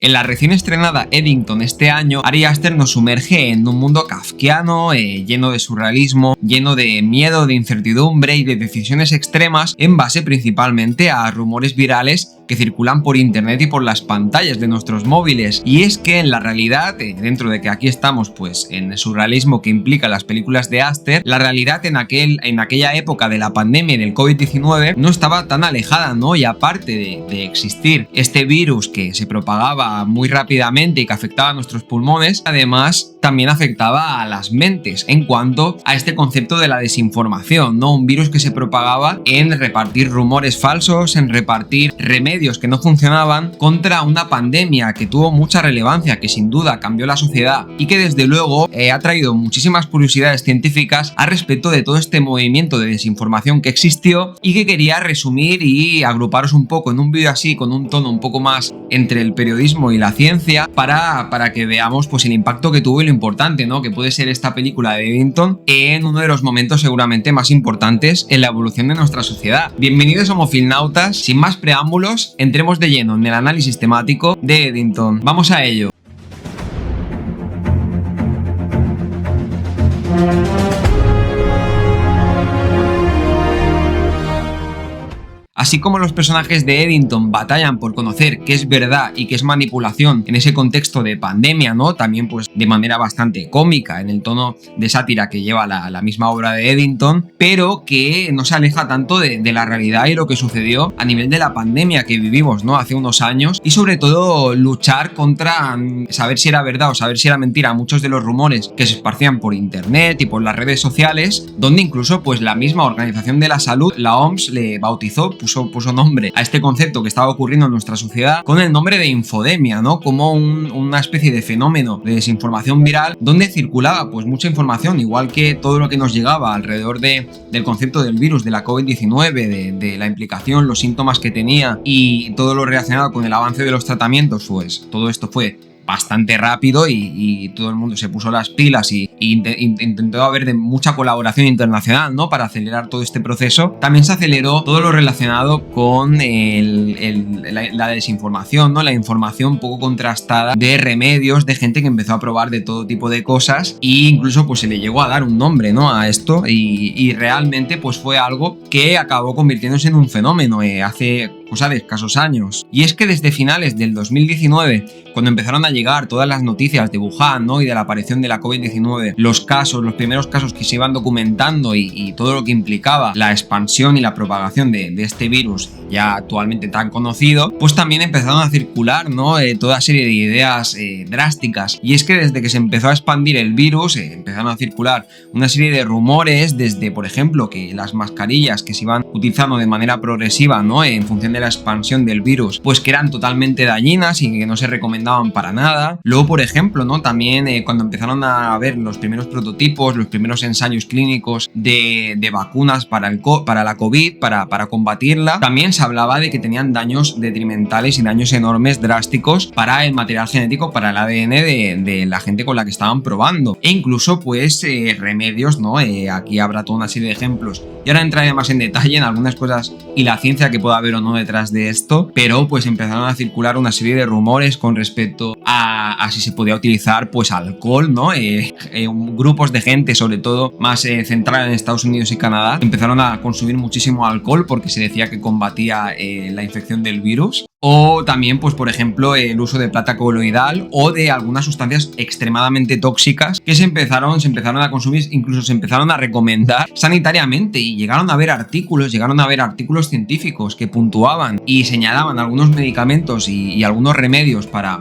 En la recién estrenada Eddington este año, Ari Aster nos sumerge en un mundo kafkiano, lleno de surrealismo, lleno de miedo, de incertidumbre y de decisiones extremas en base principalmente a rumores virales que circulan por internet y por las pantallas de nuestros móviles. Y es que en la realidad, dentro de que aquí estamos pues en el surrealismo que implica las películas de Aster, la realidad en aquella época de la pandemia y del COVID-19 no estaba tan alejada, ¿no? Y aparte de existir este virus que se propagaba muy rápidamente y que afectaba a nuestros pulmones, además también afectaba a las mentes en cuanto a este concepto de la desinformación, ¿no? Un virus que se propagaba en repartir rumores falsos, en repartir remedios que no funcionaban contra una pandemia que tuvo mucha relevancia, que sin duda cambió la sociedad y que desde luego ha traído muchísimas curiosidades científicas al respecto de todo este movimiento de desinformación que existió y que quería resumir y agruparos un poco en un vídeo así con un tono un poco más entre el periodismo y la ciencia para que veamos pues el impacto que tuvo y lo importante, ¿no? Que puede ser esta película de Eddington en uno de los momentos seguramente más importantes en la evolución de nuestra sociedad. Bienvenidos homofilnautas, sin más preámbulos, entremos de lleno en el análisis temático de Eddington. Vamos a ello. Así como los personajes de Eddington batallan por conocer qué es verdad y qué es manipulación en ese contexto de pandemia, ¿no? También pues de manera bastante cómica en el tono de sátira que lleva la misma obra de Eddington, pero que no se aleja tanto de la realidad y lo que sucedió a nivel de la pandemia que vivimos, ¿no? Hace unos años, y sobre todo luchar contra saber si era verdad o saber si era mentira muchos de los rumores que se esparcían por internet y por las redes sociales, donde incluso pues la misma Organización de la Salud, la OMS, le bautizó, puso nombre a este concepto que estaba ocurriendo en nuestra sociedad con el nombre de infodemia, ¿no? Como una especie de fenómeno de desinformación viral donde circulaba pues mucha información, igual que todo lo que nos llegaba alrededor del concepto del virus, de la COVID-19, de la implicación, los síntomas que tenía y todo lo relacionado con el avance de los tratamientos, pues todo esto fue bastante rápido y todo el mundo se puso las pilas y intentó haber de mucha colaboración internacional, ¿no? Para acelerar todo este proceso. También se aceleró todo lo relacionado con la desinformación, ¿no? La información poco contrastada de remedios, de gente que empezó a probar de todo tipo de cosas e incluso pues se le llegó a dar un nombre, ¿no? A esto y realmente pues fue algo que acabó convirtiéndose en un fenómeno hace cosa de escasos años. Y es que desde finales del 2019, cuando empezaron a llegar todas las noticias de Wuhan, ¿no? Y de la aparición de la COVID-19, los primeros casos que se iban documentando y todo lo que implicaba la expansión y la propagación de este virus ya actualmente tan conocido, pues también empezaron a circular, ¿no? Toda serie de ideas drásticas. Y es que desde que se empezó a expandir el virus, empezaron a circular una serie de rumores desde, por ejemplo, que las mascarillas que se iban utilizando de manera progresiva, ¿no? En función de la expansión del virus, pues que eran totalmente dañinas y que no se recomendaban para nada. Luego, por ejemplo, ¿no? También cuando empezaron a ver los primeros prototipos, los primeros ensayos clínicos de vacunas para la COVID, para combatirla, también se hablaba de que tenían daños detrimentales y daños enormes, drásticos para el material genético, para el ADN de la gente con la que estaban probando. E incluso, pues, remedios, ¿no? Aquí habrá toda una serie de ejemplos. Y ahora entraré más en detalle en algunas cosas y la ciencia que pueda haber o no detrás de esto, pero pues empezaron a circular una serie de rumores con respecto a si se podía utilizar pues alcohol, ¿no? Grupos de gente, sobre todo más centrada en Estados Unidos y Canadá, empezaron a consumir muchísimo alcohol porque se decía que combatía la infección del virus. O también, pues por ejemplo, el uso de plata coloidal o de algunas sustancias extremadamente tóxicas que se empezaron a consumir, incluso se empezaron a recomendar sanitariamente y llegaron a haber artículos científicos que puntuaban y señalaban algunos medicamentos y algunos remedios para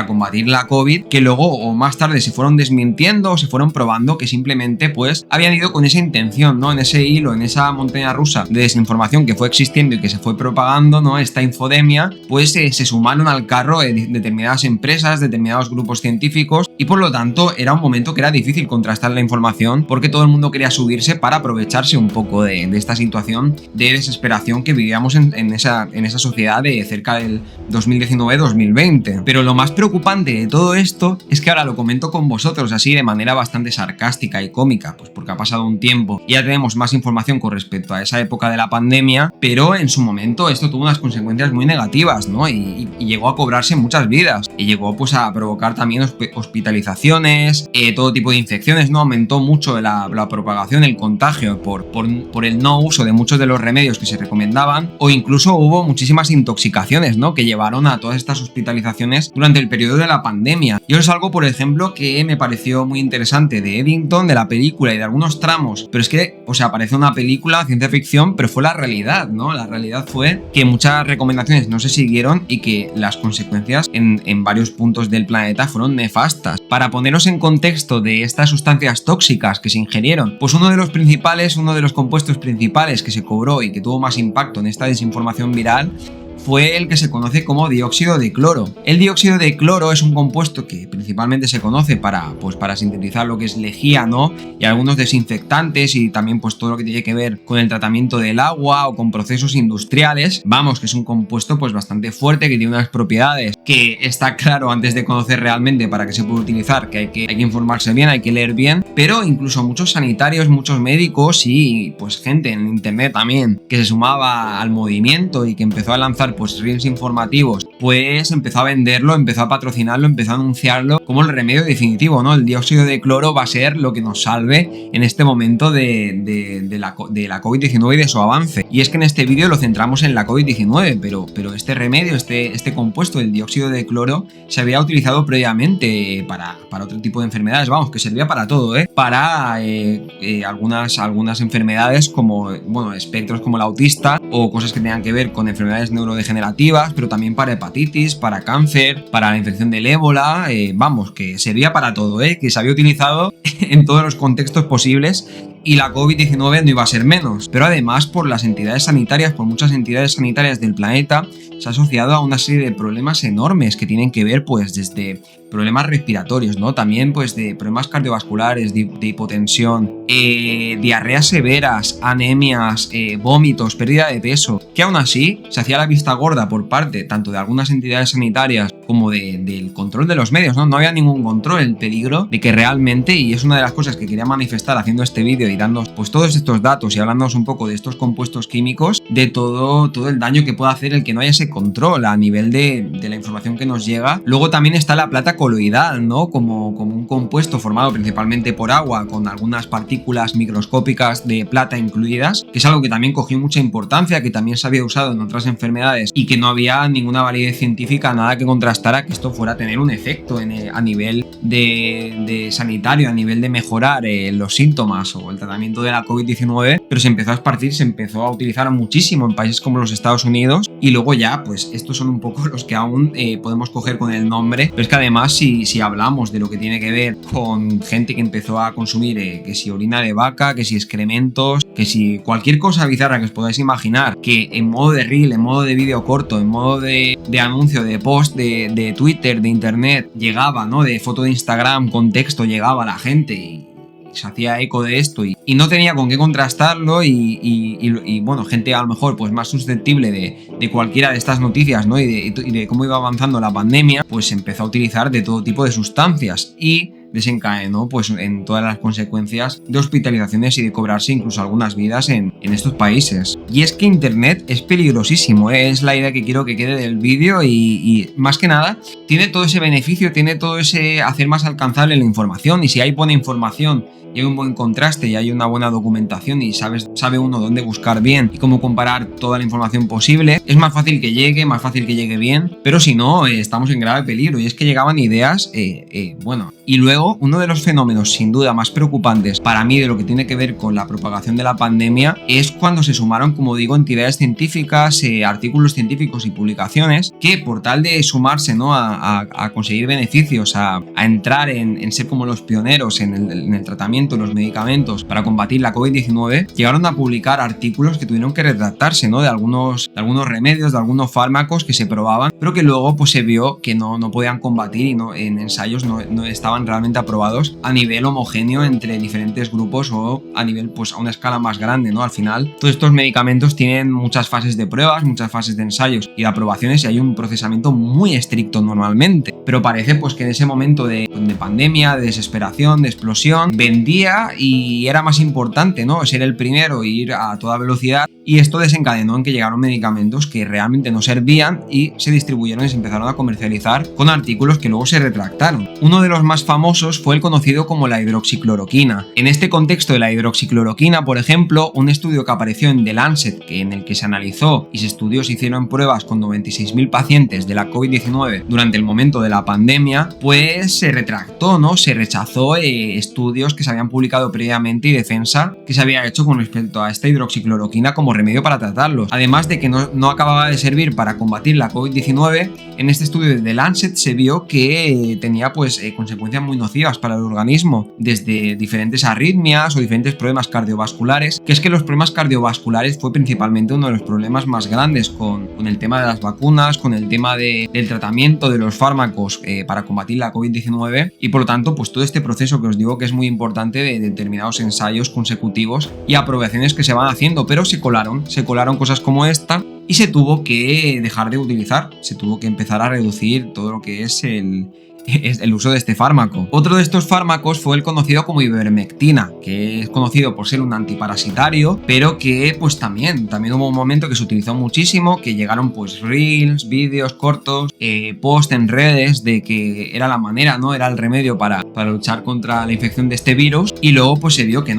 combatir la COVID que luego o más tarde se fueron desmintiendo o se fueron probando que simplemente pues habían ido con esa intención, ¿no? En ese hilo, en esa montaña rusa de desinformación que fue existiendo y que se fue propagando, ¿no? Esta infodemia, pues se sumaron al carro determinadas empresas, determinados grupos científicos y por lo tanto era un momento que era difícil contrastar la información porque todo el mundo quería subirse para aprovecharse un poco de esta situación de desesperación que vivíamos en esa sociedad de cerca del 2019-2020. Pero lo más preocupante de todo esto es que ahora lo comento con vosotros así de manera bastante sarcástica y cómica, pues porque ha pasado un tiempo y ya tenemos más información con respecto a esa época de la pandemia, pero en su momento esto tuvo unas consecuencias muy negativas, ¿no? Y llegó a cobrarse muchas vidas y llegó pues a provocar también hospitalizaciones, todo tipo de infecciones, ¿no? Aumentó mucho la propagación, el contagio por el no uso de muchos de los remedios que se recomendaban, o incluso hubo muchísimas intoxicaciones, ¿no? Que llevaron a todas estas hospitalizaciones durante el periodo de la pandemia. Y es algo, por ejemplo, que me pareció muy interesante de Eddington, de la película y de algunos tramos, pero es que, o sea, parece una película ciencia ficción, pero fue la realidad, ¿no? La realidad fue que muchas recomendaciones no se siguieron y que las consecuencias en varios puntos del planeta fueron nefastas. Para poneros en contexto de estas sustancias tóxicas que se ingirieron, pues uno de los compuestos principales que se cobró y que tuvo más impacto en esta desinformación viral fue el que se conoce como dióxido de cloro. El dióxido de cloro es un compuesto que principalmente se conoce para sintetizar lo que es lejía, ¿no? Y algunos desinfectantes y también pues todo lo que tiene que ver con el tratamiento del agua o con procesos industriales. Vamos, que es un compuesto pues bastante fuerte, que tiene unas propiedades que está claro antes de conocer realmente para qué se puede utilizar, que hay que informarse bien, hay que leer bien, pero incluso muchos sanitarios, muchos médicos y pues gente en internet también que se sumaba al movimiento y que empezó a lanzar pues reels informativos, pues empezó a venderlo, empezó a patrocinarlo, empezó a anunciarlo como el remedio definitivo, ¿no? El dióxido de cloro va a ser lo que nos salve en este momento de la COVID-19 y de su avance. Y es que en este vídeo lo centramos en la COVID-19, pero este remedio, este compuesto, el dióxido de cloro, se había utilizado previamente para otro tipo de enfermedades, vamos, que servía para todo, para algunas enfermedades como, bueno, espectros como el autista o cosas que tengan que ver con enfermedades neurodegenerativas, pero también para hepatitis, para cáncer, para la infección del ébola, vamos, que servía para todo, que se había utilizado en todos los contextos posibles. Y la COVID-19 no iba a ser menos, pero además por las entidades sanitarias, por muchas entidades sanitarias del planeta, se ha asociado a una serie de problemas enormes que tienen que ver pues desde problemas respiratorios, ¿no? También pues de problemas cardiovasculares, de hipotensión, diarreas severas, anemias, vómitos, pérdida de peso, que aún así se hacía la vista gorda por parte tanto de algunas entidades sanitarias como del control de los medios, ¿no? No había ningún control, el peligro de que realmente, y es una de las cosas que quería manifestar haciendo este vídeo y dándonos pues todos estos datos y hablándonos un poco de estos compuestos químicos, de todo el daño que puede hacer el que no haya ese control a nivel de la información que nos llega. Luego también está la plata coloidal, ¿no? Como un compuesto formado principalmente por agua con algunas partículas microscópicas de plata incluidas, que es algo que también cogió mucha importancia, que también se había usado en otras enfermedades y que no había ninguna validez científica, nada que contrastara que esto fuera a tener un efecto a nivel de sanitario, a nivel de mejorar los síntomas o el tratamiento de la COVID-19, pero se empezó a esparcir, se empezó a utilizar muchísimo en países como los Estados Unidos y luego ya pues estos son un poco los que aún podemos coger con el nombre, pero es que además si hablamos de lo que tiene que ver con gente que empezó a consumir que si orina de vaca, que si excrementos, que si cualquier cosa bizarra que os podáis imaginar, que en modo de reel, en modo de vídeo corto, en modo de anuncio, de post, de Twitter, de internet, llegaba, ¿no? De foto de Instagram con texto, llegaba a la gente y se hacía eco de esto y no tenía con qué contrastarlo y bueno, gente a lo mejor pues más susceptible de cualquiera de estas noticias, ¿no? y de cómo iba avanzando la pandemia, pues empezó a utilizar de todo tipo de sustancias y desencadenó pues en todas las consecuencias de hospitalizaciones y de cobrarse incluso algunas vidas en estos países. Y es que internet es peligrosísimo, es la idea que quiero que quede del vídeo y más que nada tiene todo ese beneficio, tiene todo ese hacer más alcanzable la información, y si hay buena información y hay un buen contraste y hay una buena documentación y sabe uno dónde buscar bien y cómo comparar toda la información posible, es más fácil que llegue bien, pero si no, estamos en grave peligro. Y es que llegaban ideas, bueno, y luego uno de los fenómenos sin duda más preocupantes para mí de lo que tiene que ver con la propagación de la pandemia es cuando se sumaron, como digo, entidades científicas, artículos científicos y publicaciones que por tal de sumarse, ¿no? a conseguir beneficios, a entrar en ser como los pioneros en el tratamiento, los medicamentos para combatir la COVID-19, llegaron a publicar artículos que tuvieron que retractarse, ¿no? de algunos remedios, de algunos fármacos que se probaban, pero que luego pues se vio que no podían combatir y en ensayos no estaban realmente aprobados a nivel homogéneo entre diferentes grupos o a nivel pues a una escala más grande, ¿no? Al final todos estos medicamentos tienen muchas fases de pruebas, muchas fases de ensayos y de aprobaciones, y hay un procesamiento muy estricto normalmente, pero parece pues que en ese momento de pandemia, de desesperación, de explosión, vendían vendía y era más importante, ¿no? Ser el primero e ir a toda velocidad, y esto desencadenó en que llegaron medicamentos que realmente no servían y se distribuyeron y se empezaron a comercializar con artículos que luego se retractaron. Uno de los más famosos fue el conocido como la hidroxicloroquina. En este contexto de la hidroxicloroquina, por ejemplo, un estudio que apareció en The Lancet, en el que se analizó y se estudió, se hicieron pruebas con 96.000 pacientes de la COVID-19 durante el momento de la pandemia, pues se retractó, ¿no? Se rechazó estudios que se habían publicado previamente y defensa que se había hecho con respecto a esta hidroxicloroquina como remedio para tratarlos. Además de que no acababa de servir para combatir la COVID-19, en este estudio de The Lancet se vio que tenía pues consecuencias muy nocivas para el organismo, desde diferentes arritmias o diferentes problemas cardiovasculares, que es que los problemas cardiovasculares fue principalmente uno de los problemas más grandes con el tema de las vacunas, con el tema del tratamiento de los fármacos para combatir la COVID-19, y por lo tanto pues todo este proceso que os digo que es muy importante de determinados ensayos consecutivos y aprobaciones que se van haciendo, pero se colaron cosas como esta y se tuvo que dejar de utilizar, se tuvo que empezar a reducir todo lo que es el uso de este fármaco. Otro de estos fármacos fue el conocido como ivermectina, que es conocido por ser un antiparasitario, pero que pues también hubo un momento que se utilizó muchísimo, que llegaron pues reels, vídeos cortos, post en redes de que era la manera, ¿no? Era el remedio para luchar contra la infección de este virus, y luego pues se vio que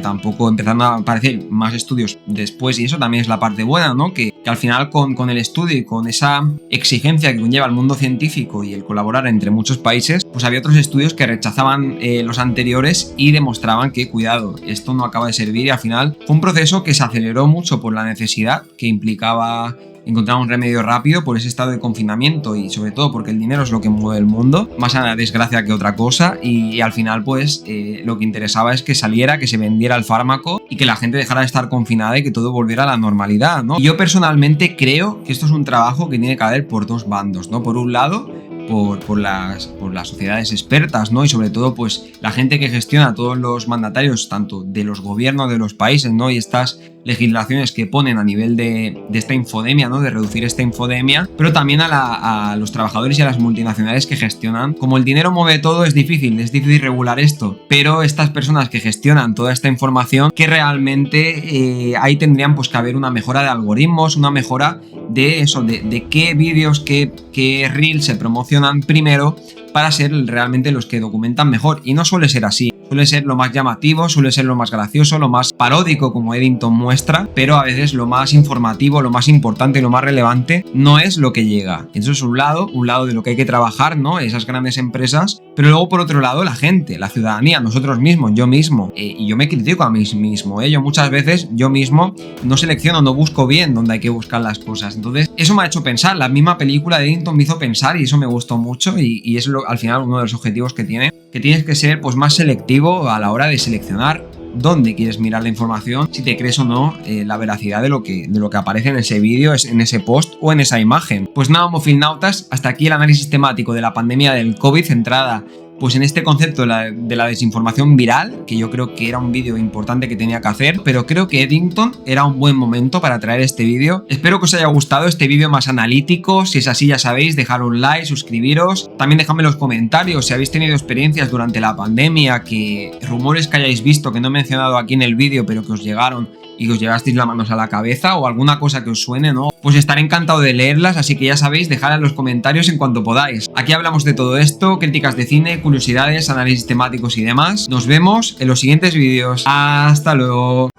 tampoco empezaron a aparecer más estudios después, y eso también es la parte buena, ¿no? Que al final con el estudio y con esa exigencia que conlleva el mundo científico y el colaborar entre muchos países, pues había otros estudios que rechazaban los anteriores y demostraban que, cuidado, esto no acaba de servir, y al final fue un proceso que se aceleró mucho por la necesidad que implicaba encontrar un remedio rápido por ese estado de confinamiento, y sobre todo porque el dinero es lo que mueve el mundo, más a la desgracia que otra cosa, y al final pues lo que interesaba es que saliera, que se vendiera el fármaco y que la gente dejara de estar confinada y que todo volviera a la normalidad, ¿no? Y yo personalmente creo que esto es un trabajo que tiene que haber por dos bandos, ¿no? Por un lado, por las sociedades expertas, ¿no? Y sobre todo pues la gente que gestiona todos los mandatarios, tanto de los gobiernos de los países, ¿no? Y estas legislaciones que ponen a nivel de esta infodemia, ¿no? De reducir esta infodemia, pero también a los trabajadores y a las multinacionales que gestionan. Como el dinero mueve todo, es difícil regular esto, pero estas personas que gestionan toda esta información, que realmente ahí tendrían pues que haber una mejora de algoritmos, una mejora de eso, de qué vídeos, qué reels se promocionan primero para ser realmente los que documentan mejor, y no suele ser así. Suele ser lo más llamativo, suele ser lo más gracioso, lo más paródico, como Eddington muestra, pero a veces lo más informativo, lo más importante, lo más relevante no es lo que llega. Eso es un lado de lo que hay que trabajar, ¿no? Esas grandes empresas, pero luego por otro lado la gente, la ciudadanía, nosotros mismos, yo mismo, y yo me critico a mí mismo, yo muchas veces yo mismo no selecciono, no busco bien dónde hay que buscar las cosas. Entonces eso me ha hecho pensar, la misma película de Eddington me hizo pensar, y eso me gustó mucho, y es al final uno de los objetivos que tiene, que tienes que ser pues más selectivo a la hora de seleccionar dónde quieres mirar la información, si te crees o no la veracidad de lo que aparece en ese vídeo, en ese post o en esa imagen. Pues nada, homofilnautas, hasta aquí el análisis temático de la pandemia del COVID, centrada pues en este concepto de la desinformación viral, que yo creo que era un vídeo importante que tenía que hacer, pero creo que Eddington era un buen momento para traer este vídeo. Espero que os haya gustado este vídeo más analítico. Si es así, ya sabéis, dejar un like, suscribiros. También dejadme en los comentarios si habéis tenido experiencias durante la pandemia, que rumores que hayáis visto que no he mencionado aquí en el vídeo, pero que os llegaron y que os llevasteis las manos a la cabeza, o alguna cosa que os suene, ¿no? Pues estaré encantado de leerlas, así que ya sabéis, dejad en los comentarios en cuanto podáis. Aquí hablamos de todo esto, críticas de cine, curiosidades, análisis temáticos y demás. Nos vemos en los siguientes vídeos. ¡Hasta luego!